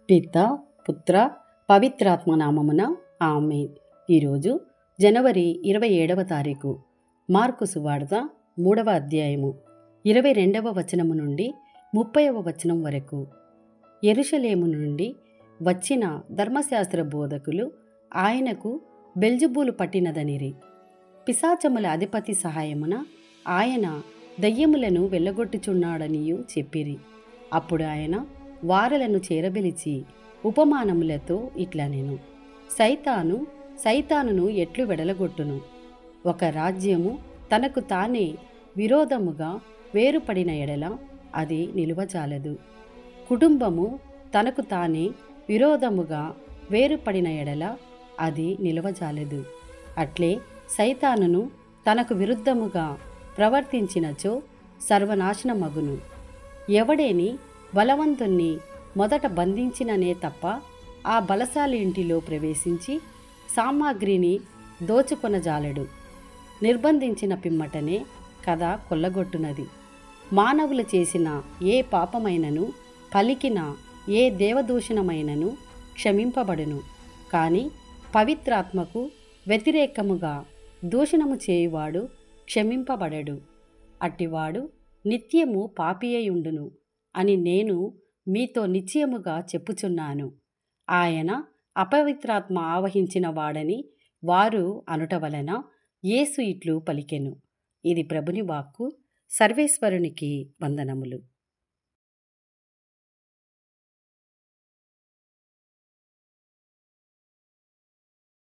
పిత పుత్ర పవిత్రాత్మ నామమున ఆమేన్. ఈరోజు జనవరి 27వ తారీఖు. మార్కు సువార్త 3వ అధ్యాయము 22వ వచనము నుండి 30వ వచనం వరకు. యెరూషలేము నుండి వచ్చిన ధర్మశాస్త్ర బోధకులు ఆయనకు బెల్జెబూలు పట్టినదనిరి. పిశాచముల అధిపతి సహాయమున ఆయన దయ్యములను వెళ్ళగొట్టుచున్నాడనియు చెప్పిరి. అప్పుడు ఆయన వారలను చేరబిలిచి ఉపమానములతో ఇట్లనెను. సైతానును ఎట్లు వెడలగొట్టును? ఒక రాజ్యము తనకు తానే విరోధముగా వేరుపడిన ఎడల అది నిలువజాలదు. కుటుంబము తనకు తానే విరోధముగా వేరుపడిన ఎడల అది నిలువజాలదు. అట్లే సైతానును తనకు విరుద్ధముగా ప్రవర్తించినచో సర్వనాశనమగును. ఎవడేని బలవంతుణ్ణి మొదట బంధించిననే తప్ప ఆ బలశాలి ఇంటిలో ప్రవేశించి సామాగ్రిని దోచుకొనజాలడు. నిర్బంధించిన పిమ్మటనే కథ కొల్లగొట్టునది. మానవులు చేసిన ఏ పాపమైనను పలికిన ఏ దేవదూషణమైనను క్షమింపబడును. కానీ పవిత్రాత్మకు వ్యతిరేకముగా దూషణము చేయువాడు క్షమింపబడడు. అట్టివాడు నిత్యము పాపియయుండును అని నేను మీతో నిశ్చయముగా చెప్పుచున్నాను. ఆయన అపవిత్రాత్మ ఆవహించిన వాడని వారు అనుట వలన యేసు ఇట్లు పలికెను. ఇది ప్రభుని వాక్కు. సర్వేశ్వరునికి వందనములు.